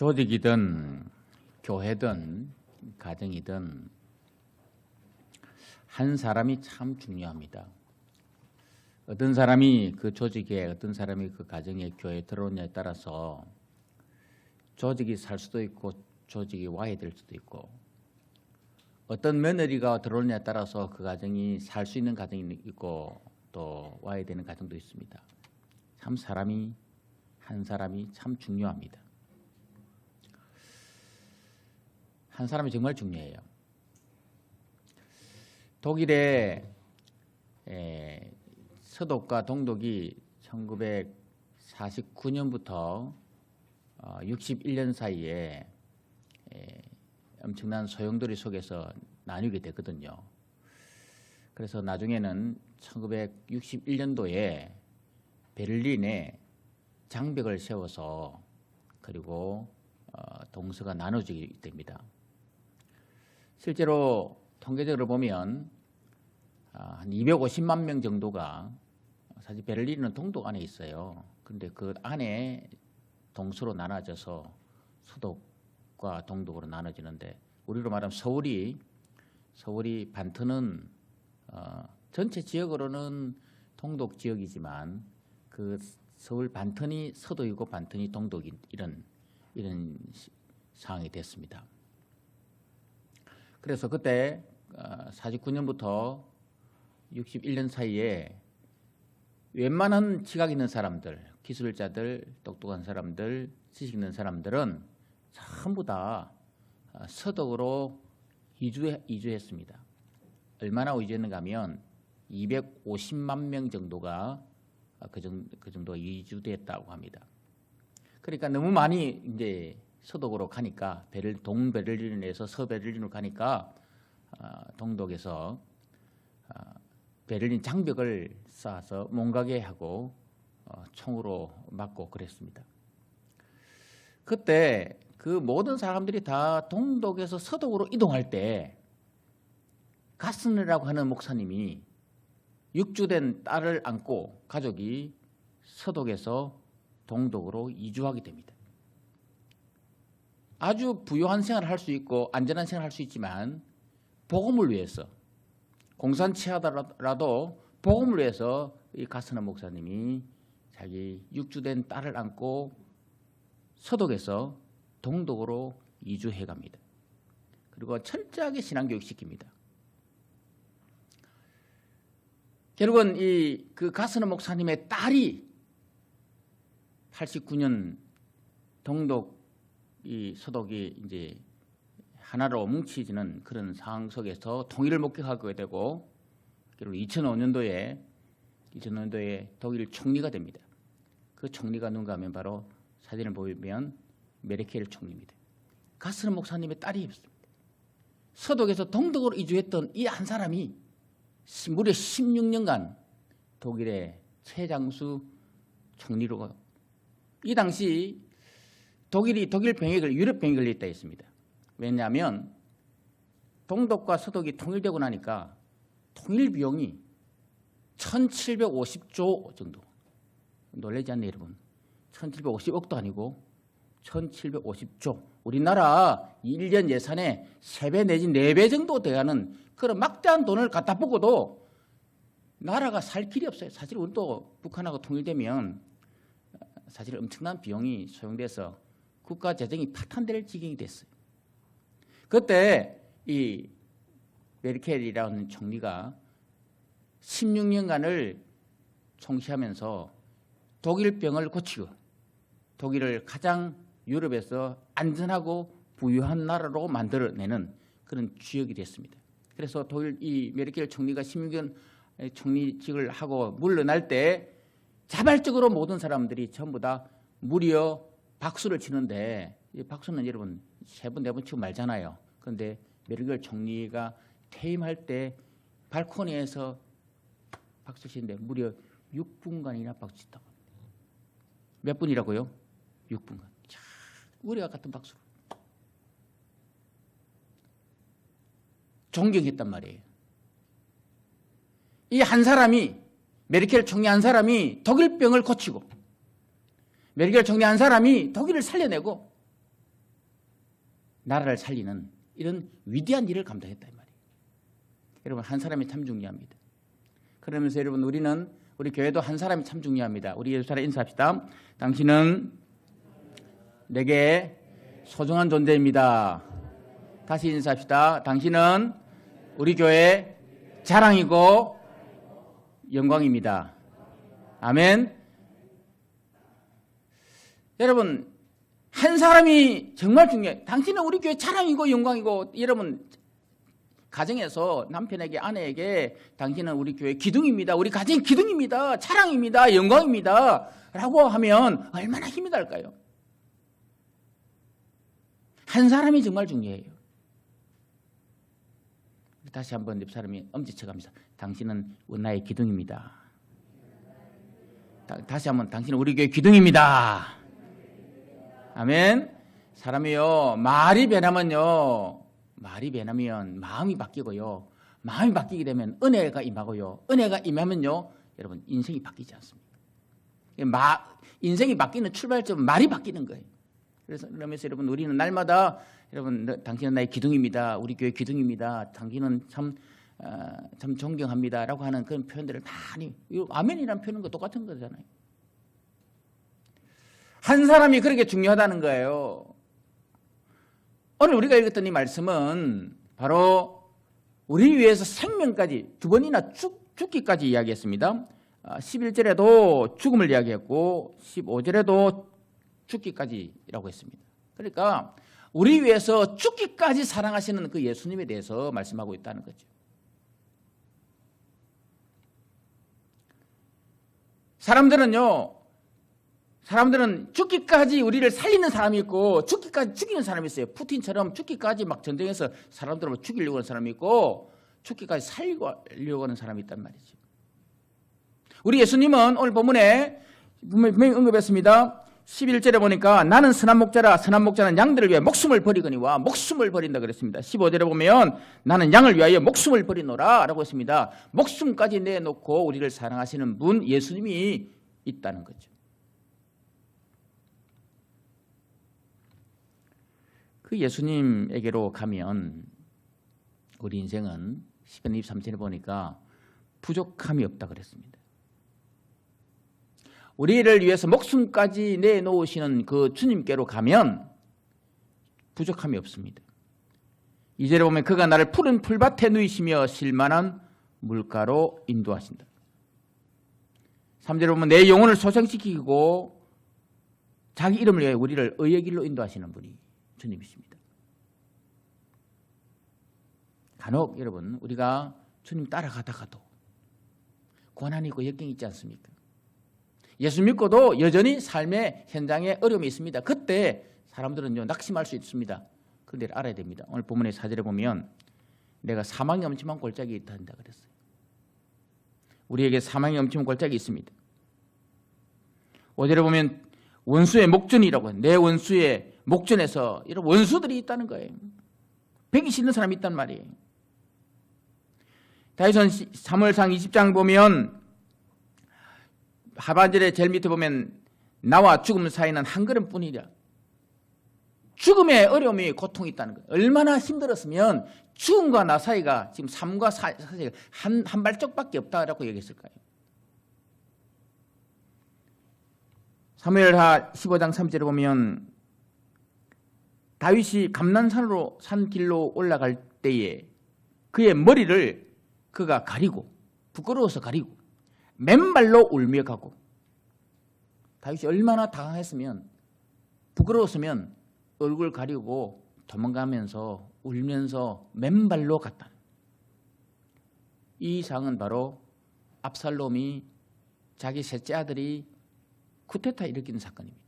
조직이든 교회든 가정이든 한 사람이 참 중요합니다. 어떤 사람이 그 조직에, 어떤 사람이 그 가정에, 교회에 들어오냐에 따라서 조직이 살 수도 있고 조직이 와야 될 수도 있고, 어떤 며느리가 들어오냐에 따라서 그 가정이 살 수 있는 가정이 있고 또 와야 되는 가정도 있습니다. 참 한 사람이 참 중요합니다. 한 사람이 정말 중요해요. 독일의 서독과 동독이 1949년부터 61년 사이에 엄청난 소용돌이 속에서 나뉘게 됐거든요. 그래서 나중에는 1961년도에 베를린에 장벽을 세워서 그리고 동서가 나눠지게 됩니다. 실제로 통계적으로 보면 한 250만 명 정도가, 사실 베를린은 동독 안에 있어요. 그런데 그 안에 동서로 나눠져서 서독과 동독으로 나눠지는데, 우리로 말하면 서울이 반트는 전체 지역으로는 동독 지역이지만 그 서울 반튼이 서독이고 반튼이 동독인 이런 상황이 됐습니다. 그래서 그때 49년부터 61년 사이에 웬만한 지각 있는 사람들, 기술자들, 똑똑한 사람들, 지식 있는 사람들은 전부 다 서독으로 이주했습니다. 얼마나 이주했는가 하면 250만 명 정도가 그 정도 이주됐다고 합니다. 그러니까 너무 많이 이제 서독으로 가니까 동베를린에서 서베를린으로 가니까 동독에서 베를린 장벽을 쌓아서 못 가게 하고 총으로 맞고 그랬습니다. 그때 그 모든 사람들이 다 동독에서 서독으로 이동할 때 가스너라고 하는 목사님이 육주된 딸을 안고 가족이 서독에서 동독으로 이주하게 됩니다. 아주 부유한 생활을 할 수 있고 안전한 생활을 할 수 있지만 복음을 위해서, 공산치하더라도 복음을 위해서 이 가스너 목사님이 자기 육주된 딸을 안고 서독에서 동독으로 이주해 갑니다. 그리고 철저하게 신앙교육 시킵니다. 결국은 그 가스너 목사님의 딸이 89년 동독 이 서독이 이제 하나로 뭉치지는 그런 상황 속에서 통일을 목격하게 되고, 그리고 2005년도에 독일 총리가 됩니다. 그 총리가 누군가 하면 바로 사진을 보면 메르켈 총리입니다. 가스너 목사님의 딸이었습니다. 서독에서 동독으로 이주했던 이 한 사람이 무려 16년간 독일의 최장수 총리로, 이 당시 독일 병에 유럽 병에 걸렸다 했습니다. 왜냐하면 동독과 서독이 통일되고 나니까 통일 비용이 1750조 정도. 놀라지 않나요, 여러분? 1750억도 아니고 1750조. 우리나라 1년 예산의 3배 내지 4배 정도 돼가는 그런 막대한 돈을 갖다 붓고도 나라가 살 길이 없어요. 사실 우리도 북한하고 통일되면 사실 엄청난 비용이 소용돼서 국가 재정이 파탄될 지경이 됐어요. 그때 이 메르켈이라는 총리가 16년간을 총시하면서 독일병을 고치고 독일을 가장 유럽에서 안전하고 부유한 나라로 만들어내는 그런 주역이 됐습니다. 그래서 독일 이 메르켈 총리가 16년 총리직을 하고 물러날 때 자발적으로 모든 사람들이 전부 다 무려 박수를 치는데, 이 박수는 여러분 3번, 4번 치고 말잖아요. 그런데 메르켈 총리가 퇴임할 때 발코니에서 박수 치는데 무려 6분간이나 박수 치다고 합니다. 몇 분이라고요? 6분간. 자, 우리와 같은 박수로. 존경했단 말이에요. 이 한 사람이, 메르켈 총리 한 사람이 독일병을 고치고, 메르켈 총리 한 사람이 독일을 살려내고, 나라를 살리는 이런 위대한 일을 감당했다 이 말이에요. 여러분, 한 사람이 참 중요합니다. 그러면서 여러분, 우리 교회도 한 사람이 참 중요합니다. 우리 예수 사람 인사합시다. 당신은 내게 소중한 존재입니다. 다시 인사합시다. 당신은 우리 교회 자랑이고 영광입니다. 아멘. 여러분, 한 사람이 정말 중요해요. 당신은 우리 교회 자랑이고 영광이고. 여러분, 가정에서 남편에게, 아내에게 당신은 우리 교회 기둥입니다. 우리 가정의 기둥입니다. 자랑입니다. 영광입니다. 라고 하면 얼마나 힘이 날까요? 한 사람이 정말 중요해요. 다시 한번 옆 사람이 엄지쳐갑니다. 당신은 나의 기둥입니다. 다시 한번, 당신은 우리 교회 기둥입니다. 아멘. 사람이요, 말이 변하면 마음이 바뀌고요. 마음이 바뀌게 되면 은혜가 임하고요. 은혜가 임하면요, 여러분, 인생이 바뀌지 않습니다. 인생이 바뀌는 출발점은 말이 바뀌는 거예요. 그러면서 여러분, 우리는 날마다 여러분, 당신은 나의 기둥입니다. 우리 교회 기둥입니다. 당신은 참 존경합니다라고 하는 그런 표현들을 많이, 아멘이라는 표현은 똑같은 거잖아요. 한 사람이 그렇게 중요하다는 거예요. 오늘 우리가 읽었던 이 말씀은 바로 우리 위해서 생명까지 두 번이나 죽기까지 이야기했습니다. 11절에도 죽음을 이야기했고 15절에도 죽기까지라고 했습니다. 그러니까 우리 위해서 죽기까지 사랑하시는 그 예수님에 대해서 말씀하고 있다는 거죠. 사람들은 죽기까지 우리를 살리는 사람이 있고 죽기까지 죽이는 사람이 있어요. 푸틴처럼 죽기까지 막 전쟁에서 사람들을 죽이려고 하는 사람이 있고 죽기까지 살리려고 하는 사람이 있단 말이죠. 우리 예수님은 오늘 본문에 분명히 언급했습니다. 11절에 보니까 나는 선한 목자라 선한 목자는 양들을 위해 목숨을 버리거니와 목숨을 버린다 그랬습니다. 15절에 보면 나는 양을 위하여 목숨을 버리노라 라고 했습니다. 목숨까지 내놓고 우리를 사랑하시는 분 예수님이 있다는 거죠. 그 예수님에게로 가면 우리 인생은 10편 23절에 보니까 부족함이 없다 그랬습니다. 우리를 위해서 목숨까지 내놓으시는 그 주님께로 가면 부족함이 없습니다. 2절에 보면 그가 나를 푸른 풀밭에 누이시며 실만한 물가로 인도하신다. 3절에 보면 내 영혼을 소생시키고 자기 이름을 위해 우리를 의의 길로 인도하시는 분이 주님이십니다. 간혹 여러분, 우리가 주님 따라가다가도 고난이 있고 역경이 있지 않습니까? 예수 믿고도 여전히 삶의 현장에 어려움이 있습니다. 그때 사람들은요, 낙심할 수 있습니다. 그런데 알아야 됩니다. 오늘 본문의 4절에 보면 내가 사망이 엄침한 골짜기에 있다 한다 그랬어요. 우리에게 사망이 엄침한 골짜기 있습니다. 5절에 보면 원수의 목전이라고 해요. 내 원수의 목전에서 이런 원수들이 있다는 거예요. 배기 싫은 사람이 있단 말이에요. 다윗은 사무엘상 20장 보면 하반절에 제일 밑에 보면 나와 죽음 사이는 한 걸음뿐이라. 죽음의 어려움이 고통이 있다는 거예요. 얼마나 힘들었으면 죽음과 나 사이가 지금 삶과 사이가 한 발짝밖에 없다라고 얘기했을까요? 사무엘하 15장 3절에 보면 다윗이 감난산으로 산 길로 올라갈 때에 그의 머리를 그가 가리고 부끄러워서 가리고 맨발로 울며 가고. 다윗이 얼마나 당황했으면 부끄러웠으면 얼굴 가리고 도망가면서 울면서 맨발로 갔다. 이 상은 바로 압살롬이 자기 셋째 아들이 쿠데타 일으키는 사건입니다.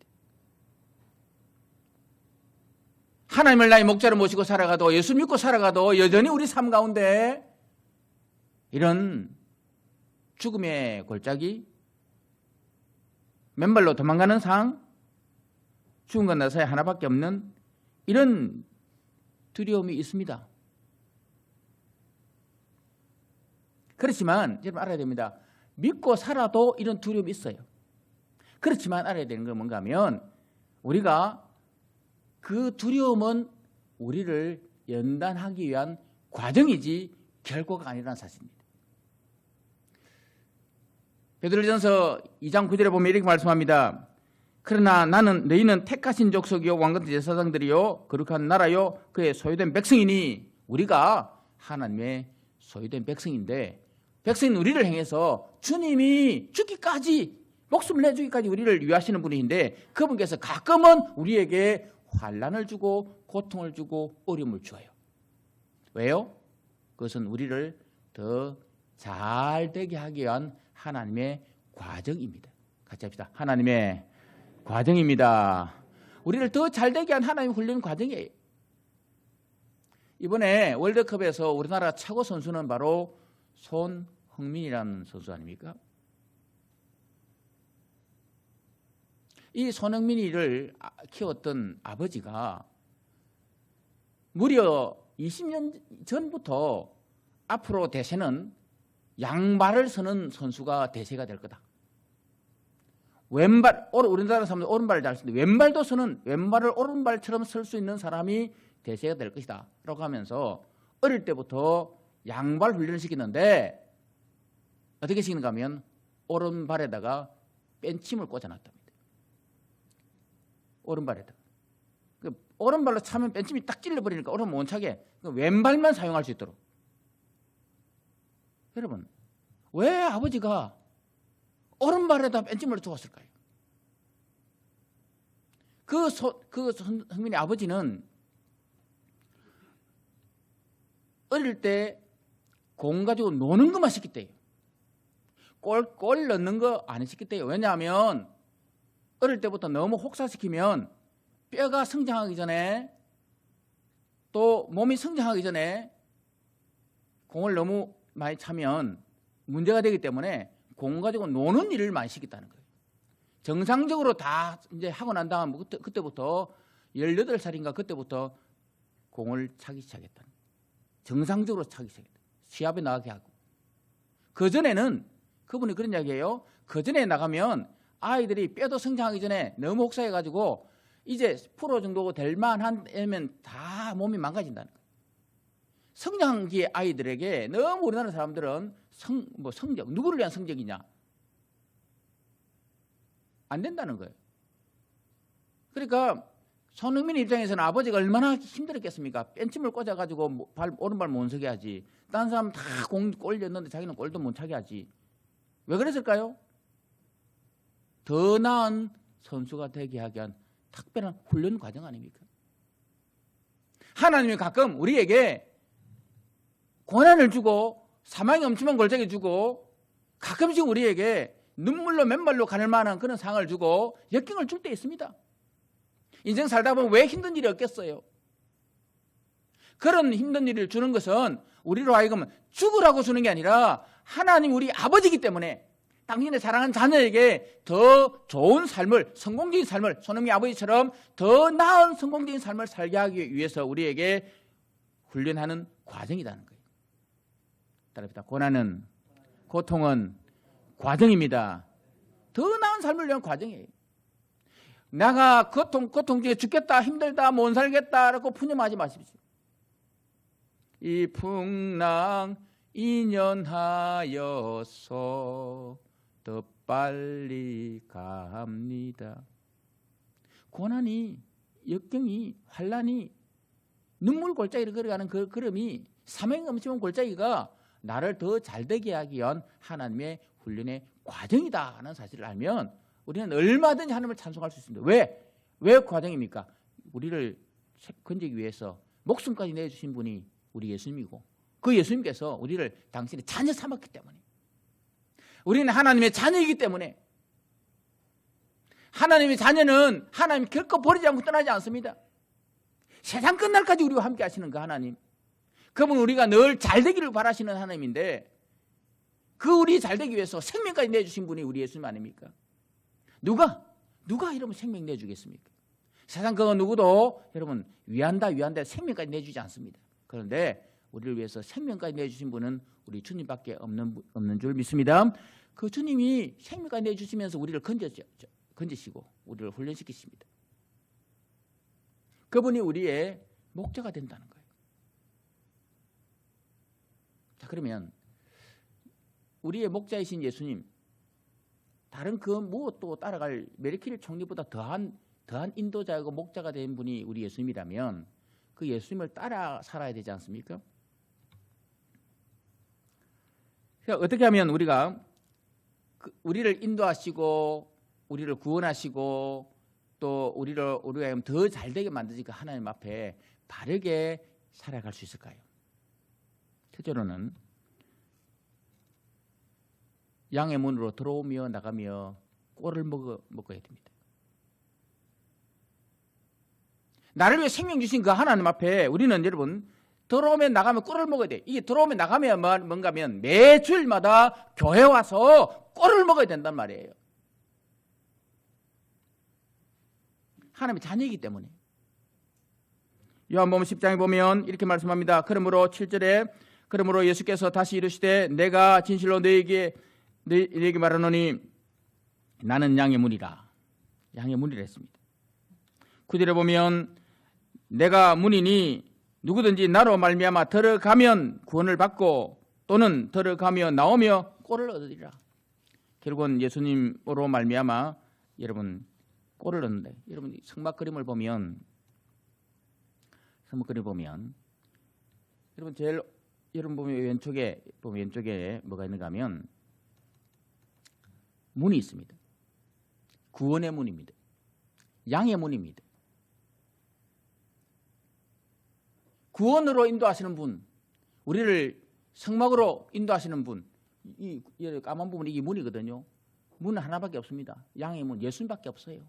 하나님을 나의 목자로 모시고 살아가도 예수 믿고 살아가도 여전히 우리 삶 가운데 이런 죽음의 골짜기, 맨발로 도망가는 상, 죽음과 나 사이 하나밖에 없는 이런 두려움이 있습니다. 그렇지만 여러분 알아야 됩니다. 믿고 살아도 이런 두려움이 있어요. 그렇지만 알아야 되는 건 뭔가 하면 우리가 그 두려움은 우리를 연단하기 위한 과정이지 결과가 아니라는 사실입니다. 베드로전서 2장 9절에 보면 이렇게 말씀합니다. 그러나 너희는 택하신 족속이요 왕같은 제사장들이요 거룩한 나라요 그의 소유된 백성이니, 우리가 하나님의 소유된 백성인데, 백성인 우리를 향해서 주님이 죽기까지, 목숨을 내주기까지 우리를 위하시는 분이신데, 그분께서 가끔은 우리에게 환난을 주고 고통을 주고 어려움을 주어요. 왜요? 그것은 우리를 더 잘되게 하기 위한 하나님의 과정입니다. 같이 합시다. 하나님의 과정입니다. 우리를 더 잘되게 한 하나님의 훈련 과정이에요. 이번에 월드컵에서 우리나라 최고 선수는 바로 손흥민이라는 선수 아닙니까? 이 손흥민이를 키웠던 아버지가 무려 20년 전부터 앞으로 대세는 양발을 서는 선수가 대세가 될 거다. 왼발, 우리나라 사람들 오른발을 잘 쓰는데 왼발도 서는, 왼발을 오른발처럼 설 수 있는 사람이 대세가 될 것이다 라고 하면서 어릴 때부터 양발 훈련을 시키는데, 어떻게 시키는가 하면 오른발에다가 뺀침을 꽂아놨답니다. 오른발에다가. 오른발로 차면 뺀침이 딱 찔러버리니까 오른발 못 차게 왼발만 사용할 수 있도록. 여러분, 왜 아버지가 오른발에다 뺀침을 두었을까요? 흥민의 아버지는 어릴 때 공 가지고 노는 것만 시켰대요. 골 넣는 거 안 시켰대요. 왜냐하면 어릴 때부터 너무 혹사시키면 뼈가 성장하기 전에, 또 몸이 성장하기 전에 공을 너무 많이 차면 문제가 되기 때문에 공 가지고 노는 일을 많이 시켰다는 거예요. 정상적으로 다 이제 하고 난 다음 그때부터 18살인가 그때부터 공을 차기 시작했다는 거예요. 정상적으로 차기 시작했다. 시합에 나가게 하고. 그전에는 그분이 그런 이야기예요. 그전에 나가면 아이들이 뼈도 성장하기 전에 너무 혹사해가지고 이제 프로 정도 될 만하면 다 몸이 망가진다는 거예요. 성장기의 아이들에게 너무 우리나라 사람들은 성적, 누구를 위한 성적이냐? 안 된다는 거예요. 그러니까 손흥민 입장에서는 아버지가 얼마나 힘들었겠습니까? 뺀침을 꽂아가지고 오른발 못 서게 하지. 다른 사람 다 골 넣는데 자기는 골도 못 차게 하지. 왜 그랬을까요? 더 나은 선수가 되게 하기 위한 특별한 훈련 과정 아닙니까? 하나님이 가끔 우리에게 고난을 주고 사망의 엄청난 골짜기 주고 가끔씩 우리에게 눈물로 맨발로 가는 만한 그런 상을 주고 역경을 줄 때 있습니다. 인생 살다 보면 왜 힘든 일이 없겠어요? 그런 힘든 일을 주는 것은 우리로 하여금 죽으라고 주는 게 아니라 하나님 우리 아버지이기 때문에 당신의 사랑하는 자녀에게 더 좋은 삶을, 성공적인 삶을, 손흥민 아버지처럼 더 나은 성공적인 삶을 살게 하기 위해서 우리에게 훈련하는 과정이라는 거예요. 따라합니다. 고난은, 고통은 과정입니다. 더 나은 삶을 위한 과정이에요. 내가 고통 중에 죽겠다, 힘들다, 못 살겠다라고 푸념하지 마십시오. 이 풍랑 인연하여서 더 빨리 갑니다. 고난이, 역경이, 환난이, 눈물 골짜기를 걸어가는 그 걸음이, 사명이 넘치는 골짜기가 나를 더 잘되게 하기 위한 하나님의 훈련의 과정이다 하는 사실을 알면 우리는 얼마든지 하나님을 찬송할 수 있습니다. 왜 과정입니까? 우리를 건지기 위해서 목숨까지 내주신 분이 우리 예수님이고, 그 예수님께서 우리를 당신의 자녀 삼았기 때문에, 우리는 하나님의 자녀이기 때문에, 하나님의 자녀는 하나님 결코 버리지 않고 떠나지 않습니다. 세상 끝날까지 우리와 함께 하시는 그 하나님, 그분 우리가 늘 잘되기를 바라시는 하나님인데, 그 우리 잘되기 위해서 생명까지 내주신 분이 우리 예수님 아닙니까? 누가 이러면 생명 내주겠습니까? 세상 그 누구도 여러분 위한다 생명까지 내주지 않습니다. 그런데 우리를 위해서 생명까지 내주신 분은 우리 주님밖에 없는 줄 믿습니다. 그 주님이 생명까지 내주시면서 우리를 건지시고 우리를 훈련시키십니다. 그분이 우리의 목자가 된다는 거예요. 자, 그러면 우리의 목자이신 예수님, 다른 그 무엇도 따라갈 메르키엘 총리보다 더한 인도자이고 목자가 된 분이 우리 예수님이라면 그 예수님을 따라 살아야 되지 않습니까? 그러니까 어떻게 하면 우리가 우리를 인도하시고 우리를 구원하시고 또 우리가 더 잘되게 만드니까 하나님 앞에 바르게 살아갈 수 있을까요? 첫째로는 양의 문으로 들어오며 나가며 꼴을 먹어야 됩니다. 나를 위해 생명 주신 그 하나님 앞에 우리는 여러분 들어오면 나가면 꼴을 먹어야 돼. 이게 들어오면 나가면 뭔가 하면 매 주일마다 교회 와서 꼴을 먹어야 된단 말이에요. 하나님의 자녀이기 때문에. 요한복음 10장에 보면 이렇게 말씀합니다. 그러므로 7절에 그러므로 예수께서 다시 이르시되 내가 진실로 너에게 말하노니 나는 양의 문이라. 양의 문이라 했습니다. 9절에 보면 내가 문이니 누구든지 나로 말미암아 들어가면 구원을 받고 또는 들어가며 나오며 꼴을 얻으리라. 결국은 예수님으로 말미암아 여러분 꼴을 얻는다. 여러분 성막 그림을 보면 여러분 제일 여러분 보면 왼쪽에 뭐가 있는가 하면 문이 있습니다. 구원의 문입니다. 양의 문입니다. 구원으로 인도하시는 분, 우리를 성막으로 인도하시는 분, 이 까만 부분 이게 문이거든요. 문은 하나밖에 없습니다. 양의 문, 예수님밖에 없어요.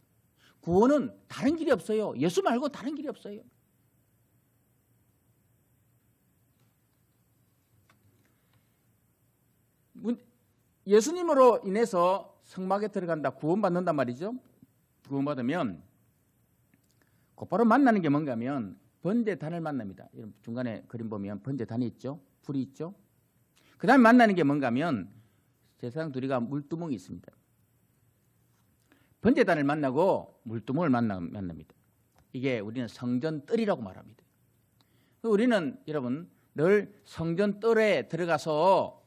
구원은 다른 길이 없어요. 예수 말고 다른 길이 없어요. 예수님으로 인해서 성막에 들어간다, 구원받는단 말이죠. 구원받으면 곧바로 만나는 게 뭔가 하면 번제단을 만납니다. 중간에 그림 보면 번제단이 있죠. 불이 있죠. 그 다음에 만나는 게 뭔가 하면 제사장 둘이가 물두멍이 있습니다. 번제단을 만나고 물두멍을 만납니다. 이게 우리는 성전뜰이라고 말합니다. 우리는 여러분 늘 성전뜰에 들어가서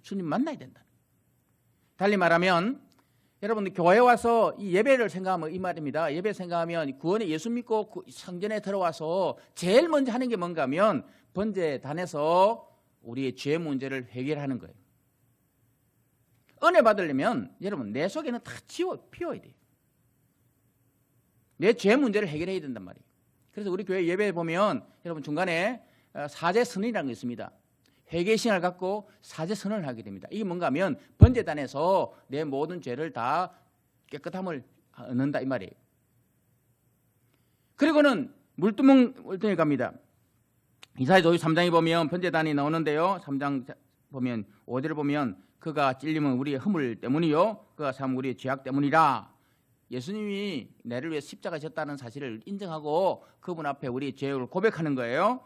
주님 만나야 된다. 달리 말하면 여러분들 교회 와서 이 예배를 생각하면 이 말입니다. 예배 생각하면 구원에 예수 믿고 성전에 들어와서 제일 먼저 하는 게 뭔가 하면 번제단에서 우리의 죄 문제를 해결하는 거예요. 은혜 받으려면 여러분 내 속에는 다 피워야 돼요. 내 죄 문제를 해결해야 된단 말이에요. 그래서 우리 교회 예배에 보면 여러분 중간에 사제선언이라는 게 있습니다. 회개신을 갖고 사제선언을 하게 됩니다. 이게 뭔가 하면 번제단에서 내 모든 죄를 다 깨끗함을 얻는다 이 말이에요. 그리고는 물두멍에 갑니다. 이사야서 3장에 보면 번제단이 나오는데요. 3장 보면 5절을 보면 그가 찔림은 우리의 허물 때문이요 그가 참 우리의 죄악 때문이라. 예수님이 나를 위해 십자가 졌다는 사실을 인정하고 그분 앞에 우리의 죄를 고백하는 거예요.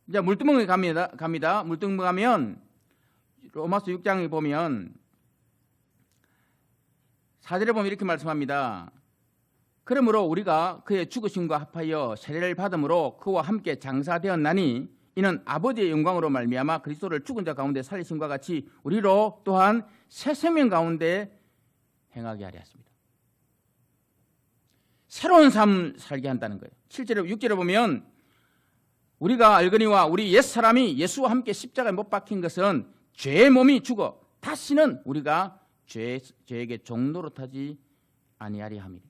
이제 물두멍에 갑니다. 물두멍 가면 로마서 6장에 보면 4절에 보면 이렇게 말씀합니다. 그러므로 우리가 그의 죽으심과 합하여 세례를 받음으로 그와 함께 장사되었나니 이는 아버지의 영광으로 말미암아 그리스도를 죽은 자 가운데 살리심과 같이 우리로 또한 새 생명 가운데 행하게 하려 했습니다. 새로운 삶 살게 한다는 거예요. 7절에 6절에 보면 우리가 알거니와 우리 옛사람이 예수와 함께 십자가에 못 박힌 것은 죄의 몸이 죽어 다시는 우리가 죄에게 종노릇하지 아니하리 함이라.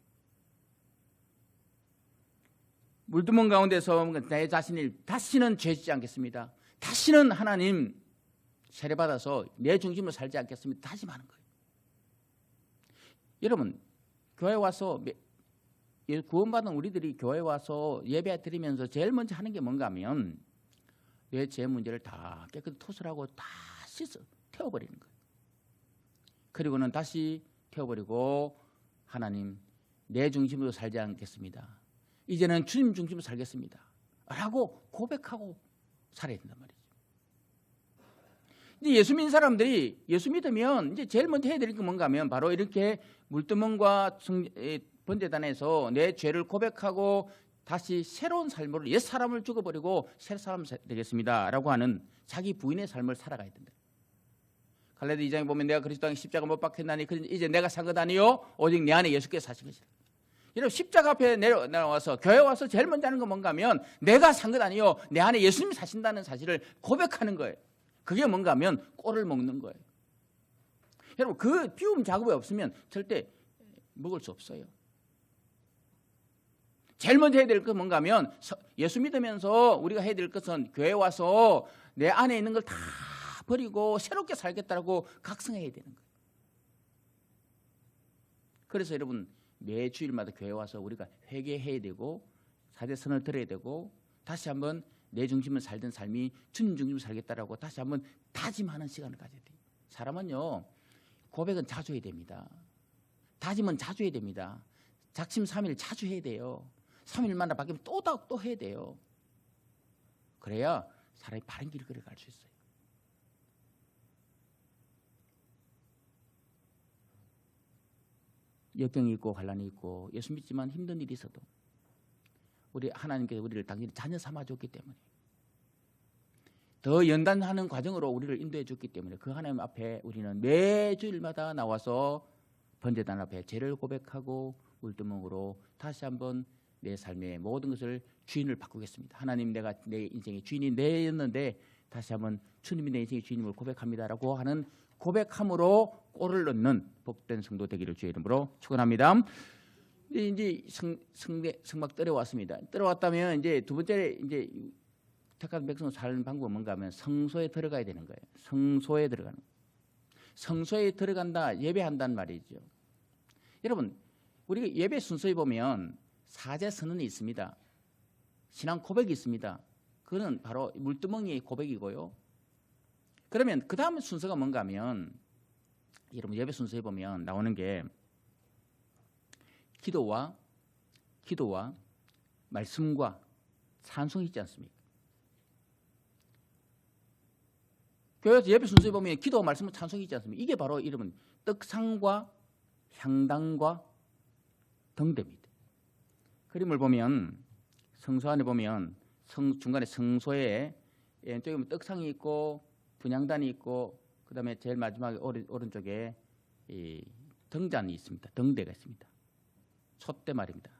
물두멍 가운데서 내 자신을 다시는 죄짓지 않겠습니다. 다시는 하나님 세례받아서 내 중심으로 살지 않겠습니다. 다짐하는 거예요. 여러분 교회 와서 구원받은 우리들이 교회 와서 예배 드리면서 제일 먼저 하는 게 뭔가 하면 내 죄 문제를 다 깨끗이 토설하고 다 씻어 태워버리는 거예요. 그리고는 다시 태워버리고 하나님 내 중심으로 살지 않겠습니다. 이제는 주님 중심으로 살겠습니다. 라고 고백하고 살아야 된단 말이죠. 이제 예수 믿는 사람들이 예수 믿으면 이제 제일 먼저 해야 될 게 뭔가 하면 바로 이렇게 물두멍과 번제단에서 내 죄를 고백하고 다시 새로운 삶으로 옛 사람을 죽어버리고 새 사람 되겠습니다 라고 하는 자기 부인의 삶을 살아가야 된다. 갈라디아 2장에 보면 내가 그리스도 안에 십자가 못 박혔나니 이제 내가 산 것 아니요 오직 내 안에 예수께서 사신 것이라. 여러분 십자가 앞에 내려와서 교회 와서 제일 먼저 하는 건 뭔가 하면 내가 산 것 아니요 내 안에 예수님이 사신다는 사실을 고백하는 거예요. 그게 뭔가 하면 꼴을 먹는 거예요. 여러분 그 비움 작업이 없으면 절대 먹을 수 없어요. 제일 먼저 해야 될 건 뭔가 하면 예수 믿으면서 우리가 해야 될 것은 교회 와서 내 안에 있는 걸 다 버리고 새롭게 살겠다고 각성해야 되는 거예요. 그래서 여러분 매 주일마다 교회 와서 우리가 회개해야 되고 사제선을 들어야 되고 다시 한번 내 중심을 살던 삶이 주님 중심을 살겠다라고 다시 한번 다짐하는 시간을 가져야 돼요. 사람은요 고백은 자주 해야 됩니다. 다짐은 자주 해야 됩니다. 작심 3일 자주 해야 돼요. 3일마다 바뀌면 또 해야 돼요. 그래야 사람이 바른 길을 걸어갈 수 있어요. 역병이 있고 환난이 있고 예수 믿지만 힘든 일이 있어도 우리 하나님께서 우리를 당연히 자녀 삼아줬기 때문에 더 연단하는 과정으로 우리를 인도해 줬기 때문에 그 하나님 앞에 우리는 매주일마다 나와서 번제단 앞에 죄를 고백하고 물두멍으로 다시 한번 내 삶의 모든 것을 주인을 바꾸겠습니다. 하나님 내가 내 인생의 주인이 내였는데 다시 한번 주님이 내 인생의 주인임을 고백합니다라고 하는 고백함으로 꼴을 넣는 복된 성도 되기를 주의 이름으로 축원합니다. 이제 성막 떨어왔습니다. 떨어왔다면 이제 두 번째 이제 택한 백성 사는 방법은 뭔가 하면 성소에 들어가야 되는 거예요. 성소에 들어가는 거예요. 성소에 들어간다 예배한다는 말이죠. 여러분 우리가 예배 순서에 보면 사제 선언이 있습니다. 신앙 고백이 있습니다. 그는 바로 물두멍이의 고백이고요. 그러면 그 다음 순서가 뭔가 하면 여러분 예배 순서에 보면 나오는 게 기도와 말씀과 찬송이 있지 않습니까? 교회에서 예배 순서에 보면 기도와 말씀과 찬송이 있지 않습니까? 이게 바로 이름은 떡상과 향단과 등대입니다. 그림을 보면 성소 안에 보면 중간에 성소에 왼쪽에 떡상이 있고 분향단이 있고 그 다음에 제일 마지막에 오른쪽에 이 등잔이 있습니다. 등대가 있습니다. 촛대 말입니다.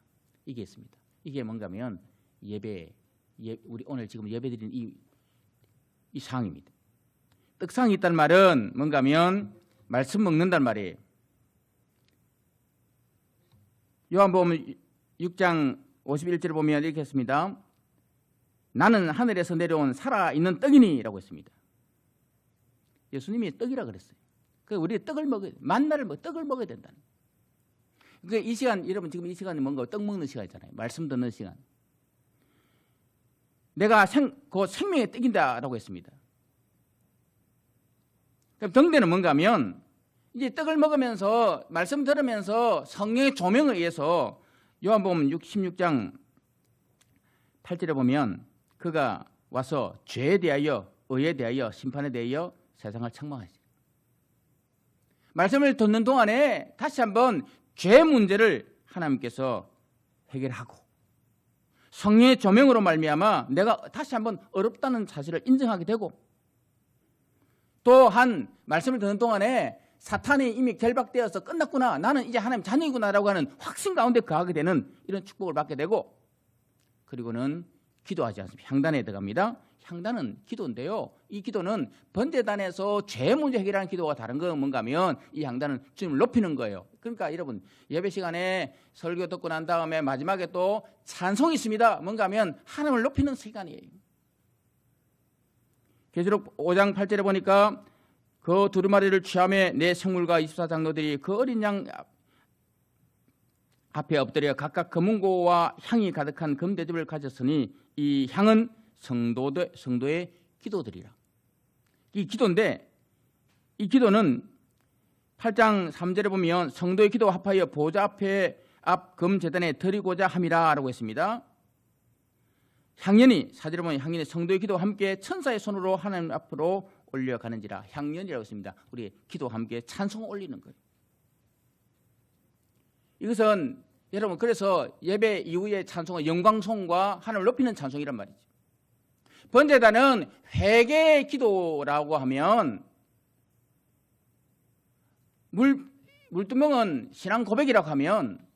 이게 있습니다. 이게 뭔가 하면 우리 오늘 지금 예배드리는 이 상입니다. 떡상이 있다는 말은 뭔가 하면 말씀 먹는다는 말이에요. 요한복음 6장 51절을 보면 이렇게 했습니다. 나는 하늘에서 내려온 살아있는 떡이니 라고 했습니다. 예수님이 떡이라 그랬어요. 그래서 우리 떡을 먹어야 돼. 만나를 떡을 먹어야 된다는. 그러니까 이 시간 여러분 지금 이 시간이 뭔가 떡 먹는 시간이잖아요. 말씀 듣는 시간. 내가 그 생명의 떡이다라고 했습니다. 그럼 등대는 뭔가 하면 이제 떡을 먹으면서 말씀 들으면서 성령의 조명에 의해서 요한복음 16장 8절에 보면 그가 와서 죄에 대하여 의에 대하여 심판에 대하여 세상을 책망하시죠. 말씀을 듣는 동안에 다시 한번 죄 문제를 하나님께서 해결하고 성령의 조명으로 말미암아 내가 다시 한번 어렵다는 사실을 인정하게 되고 또한 말씀을 듣는 동안에 사탄이 이미 결박되어서 끝났구나 나는 이제 하나님 자녀이구나라고 하는 확신 가운데 거하게 되는 이런 축복을 받게 되고 그리고는 기도하지 않습니다. 향단에 들어갑니다. 향단은 기도인데요. 이 기도는 번제단에서 죄 문제 해결하는 기도가 다른 건 뭔가 하면 이 향단은 주님을 높이는 거예요. 그러니까 여러분 예배 시간에 설교 듣고 난 다음에 마지막에 또 찬송이 있습니다. 뭔가 하면 하나님을 높이는 시간이에요. 계시록 5장 8절에 보니까 그 두루마리를 취하며 내 생물과 24장로들이 그 어린 양 앞에 엎드려 각각 금은고와 향이 가득한 금대접을 가졌으니 이 향은 성도의 기도들이라. 이 기도인데 이 기도는 8장 3절에 보면 성도의 기도 합하여 보좌 앞에 앞 금제단에 드리고자 함이라라고 했습니다. 향연이 4절에 보면 향연이 성도의 기도와 함께 천사의 손으로 하나님 앞으로 올려가는지라. 향연이라고 했습니다. 우리 기도와 함께 찬송을 올리는 거예요. 이것은 여러분, 그래서 예배 이후의 찬송은 영광송과 하나님을 높이는 찬송이란 말이죠. 번제단은 회개의 기도라고 하면, 물두멍은 신앙 고백이라고 하면,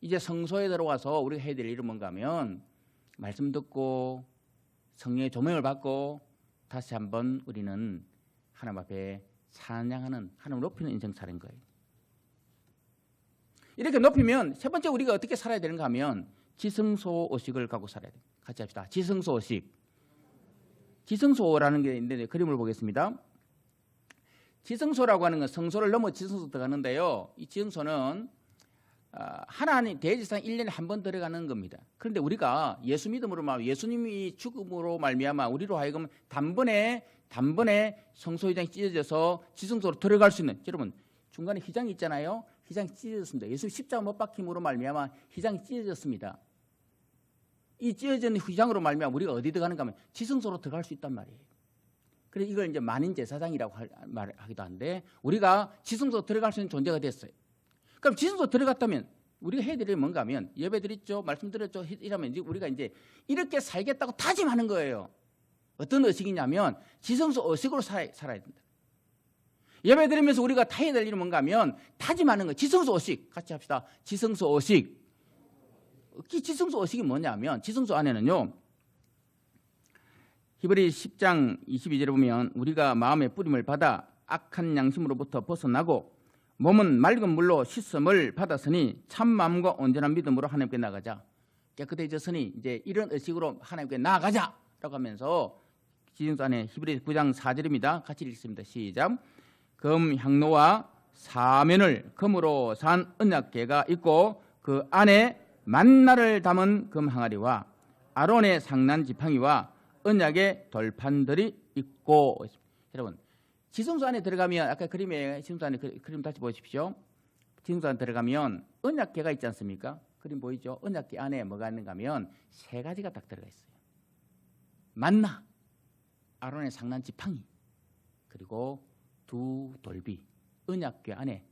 이제 성소에 들어가서 우리가 해야 될 일은 뭔가 하면 말씀 듣고 성령의 조명을 받고 다시 한번 우리는 하나님 앞에 찬양하는, 하나님을 높이는 인생 살인 거예요. 이렇게 높이면 세 번째 우리가 어떻게 살아야 되는가 하면 지성소 의식을 갖고 살아야 돼요. 같이 합시다. 지성소 의식. 지성소라는 게 있는데 그림을 보겠습니다. 지성소라고 하는 건 성소를 넘어 지성소 들어가는데요. 이 지성소는 하나님 대지상 1년에 한 번 들어가는 겁니다. 그런데 우리가 예수 믿음으로 말하면 예수님이 죽음으로 말미암아 우리로 하여금 단번에 성소 휘장이 찢어져서 지성소로 들어갈 수 있는, 여러분 중간에 휘장이 있잖아요. 휘장이 찢어졌습니다. 예수 십자가 못 박힘으로 말미암아 휘장이 찢어졌습니다. 이 찢어진 휘장으로 말미암아 우리가 어디 들어가는가 하면 지성소로 들어갈 수 있단 말이에요. 그래서 이걸 이제 만인 제사장이라고 말하기도 하는데 우리가 지성소 들어갈 수 있는 존재가 됐어요. 그럼 지성소 들어갔다면 우리가 해야 될 일이 뭔가 하면 예배 드렸죠, 말씀 드렸죠, 이러면 이제 우리가 이제 이렇게 살겠다고 다짐하는 거예요. 어떤 의식이냐면 지성소 의식으로 살아야 된다. 예배 드리면서 우리가 다 해야 될 일이 뭔가 하면 다짐하는 거예요. 지성소 의식. 같이 합시다. 지성소 의식. 이 지성소 의식이 뭐냐면 지성소 안에는요, 히브리 10장 22절에 보면 우리가 마음의 뿌림을 받아 악한 양심으로부터 벗어나고 몸은 맑은 물로 씻음을 받았으니 참 마음과 온전한 믿음으로 하나님께 나가자. 깨끗해졌으니 이제 이런 의식으로 하나님께 나가자라고 하면서 지성소 안에 히브리 9장 4절입니다. 같이 읽습니다. 시작. 금 향로와 사면을 금으로 산 언약궤가 있고 그 안에 만나를 담은 금 항아리와 아론의 상난 지팡이와 언약의 돌판들이 있고. 여러분, 지성소 안에 들어가면 아까 그림에 지성소 안에 그림 다시 보십시오. 지성소 안에 들어가면 언약궤가 있지 않습니까? 그림 보이죠? 언약궤 안에 뭐가 있는가 하면 세 가지가 딱 들어가 있어요. 만나, 아론의 상난 지팡이, 그리고 두 돌비, 언약궤 안에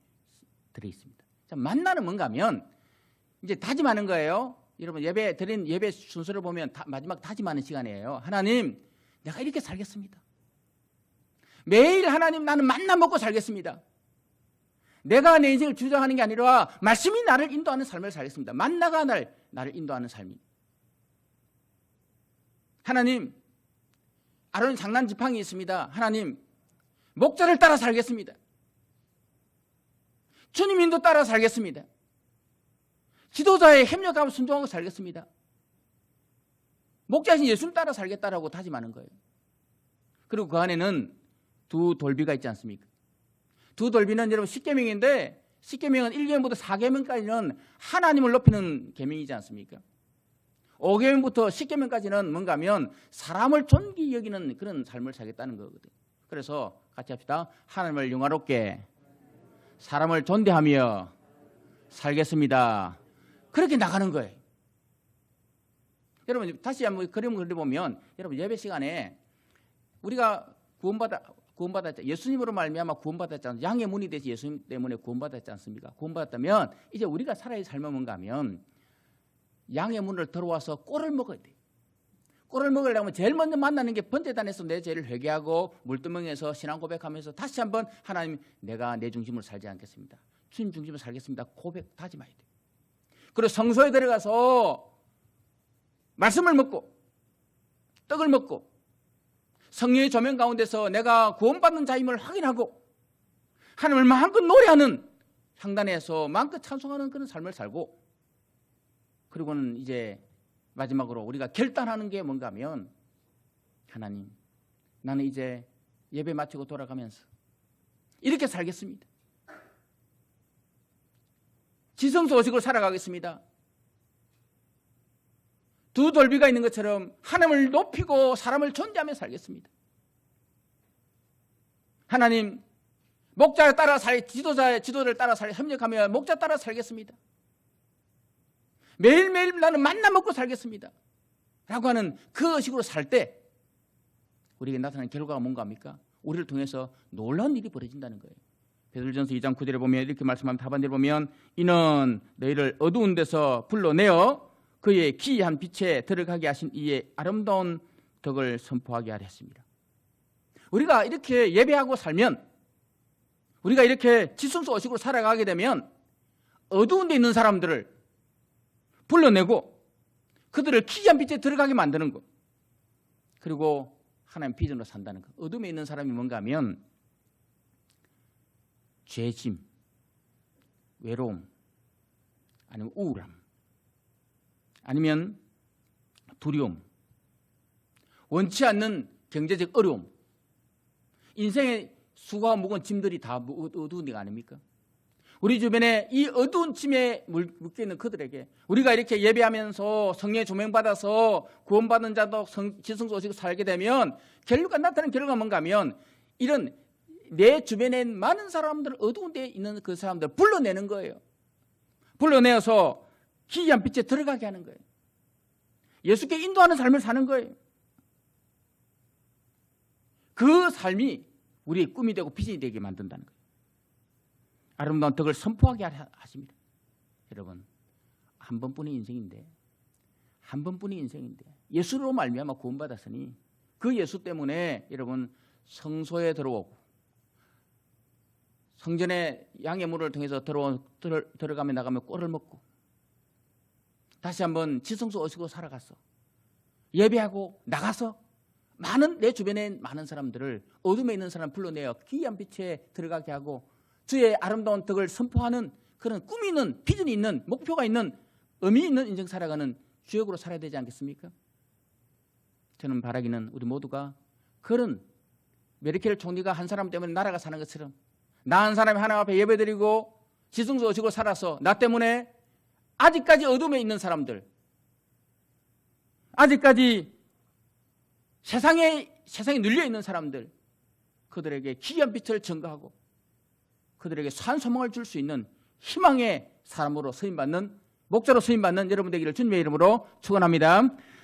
들어 있습니다. 자, 만나는 뭔가 하면 이제 다짐하는 거예요. 여러분 예배 드린 예배 순서를 보면 마지막 다짐하는 시간이에요. 하나님, 내가 이렇게 살겠습니다. 매일 하나님, 나는 만나 먹고 살겠습니다. 내가 내 인생을 주장하는 게 아니라 말씀이 나를 인도하는 삶을 살겠습니다. 만나가 나를 인도하는 삶이. 하나님, 아론 장난 지팡이 있습니다. 하나님, 목자를 따라 살겠습니다. 주님 인도 따라 살겠습니다. 지도자의 협력하고 순종하고 살겠습니다. 목자신 예수님 따라 살겠다라고 다짐하는 거예요. 그리고 그 안에는 두 돌비가 있지 않습니까? 두 돌비는 여러분 10계명인데 10계명은 1계명부터 4계명까지는 하나님을 높이는 계명이지 않습니까? 5계명부터 10계명까지는 뭔가 하면 사람을 존귀 여기는 그런 삶을 살겠다는 거거든요. 그래서 같이 합시다. 하나님을 영화롭게 사람을 존대하며 살겠습니다. 그렇게 나가는 거예요. 여러분 다시 한번 그림을 그려보면 여러분 예배 시간에 우리가 구원받았죠. 예수님으로 말미암아 구원받았잖아요. 양의 문이 되시 예수님 때문에 구원받았지 않습니까? 구원받았다면 이제 우리가 살아야 삶은 뭔가 하면 양의 문을 들어와서 꼴을 먹어야 돼요. 꼴을 먹으려면 제일 먼저 만나는 게 번제단에서 내 죄를 회개하고 물두멍에서 신앙 고백하면서 다시 한번 하나님, 내가 내 중심으로 살지 않겠습니다. 주님 중심으로 살겠습니다. 고백 다짐해야 돼요. 그리고 성소에 들어가서 말씀을 먹고 떡을 먹고 성령의 조명 가운데서 내가 구원받는 자임을 확인하고 하나님을 마음껏 노래하는 향단에서 마음껏 찬송하는 그런 삶을 살고, 그리고는 이제 마지막으로 우리가 결단하는 게 뭔가 하면 하나님, 나는 이제 예배 마치고 돌아가면서 이렇게 살겠습니다. 지성소 의식으로 살아가겠습니다. 두 돌비가 있는 것처럼 하나님을 높이고 사람을 존재하며 살겠습니다. 하나님, 목자에 따라 지도를 따라 협력하며 목자 따라 살겠습니다. 매일매일 나는 만나 먹고 살겠습니다. 라고 하는 그 의식으로 살 때 우리에게 나타나는 결과가 뭔가 합니까? 우리를 통해서 놀라운 일이 벌어진다는 거예요. 베드로전서 2장 9절에 보면 이렇게 말씀합니다. 하반절에 보면 이는 너희를 어두운 데서 불러내어 그의 기이한 빛에 들어가게 하신 이의 아름다운 덕을 선포하게 하려 했습니다. 우리가 이렇게 예배하고 살면, 우리가 이렇게 지성소 의식으로 살아가게 되면 어두운 데 있는 사람들을 불러내고 그들을 기이한 빛에 들어가게 만드는 것, 그리고 하나님 비전으로 산다는 것. 어둠에 있는 사람이 뭔가 하면 죄짐, 외로움, 아니면 우울함, 아니면 두려움, 원치 않는 경제적 어려움, 인생의 수고와 무거운 짐들이 다 어두운 데가 아닙니까? 우리 주변에 이 어두운 짐에 묶여있는 그들에게 우리가 이렇게 예배하면서 성령의 조명받아서 구원받은 자도 지성소 오시고 살게 되면 나타나는 결과가 뭔가 하면 이런 내 주변에 많은 사람들, 어두운 데에 있는 그 사람들을 불러내는 거예요. 불러내어서 기이한 빛에 들어가게 하는 거예요. 예수께 인도하는 삶을 사는 거예요. 그 삶이 우리의 꿈이 되고 비전이 되게 만든다는 거예요. 아름다운 덕을 선포하게 하십니다. 여러분, 한 번뿐인 인생인데, 예수로 말미암아 구원받았으니 그 예수 때문에 여러분 성소에 들어오고 성전에 양의 문을 통해서 들어가며 나가며 꼴을 먹고 다시 한번 지성소 오시고 살아갔어. 예배하고 나가서 내 주변에 많은 사람들을, 어둠에 있는 사람 불러내어 기이한 빛에 들어가게 하고 주의 아름다운 덕을 선포하는 그런 꿈이 있는, 비전이 있는, 목표가 있는, 의미 있는 인생 살아가는 주역으로 살아야 되지 않겠습니까? 저는 바라기는 우리 모두가 그런 메르켈 총리가 한 사람 때문에 나라가 사는 것처럼 나 한 사람이 하나님 앞에 예배드리고 지성소 오시고 살아서 나 때문에 아직까지 어둠에 있는 사람들, 아직까지 세상에 눌려 있는 사람들, 그들에게 기이한 빛을 증거하고 그들에게 산 소망을 줄 수 있는 희망의 사람으로 목자로 쓰임받는 여러분 되기를 주님의 이름으로 축원합니다.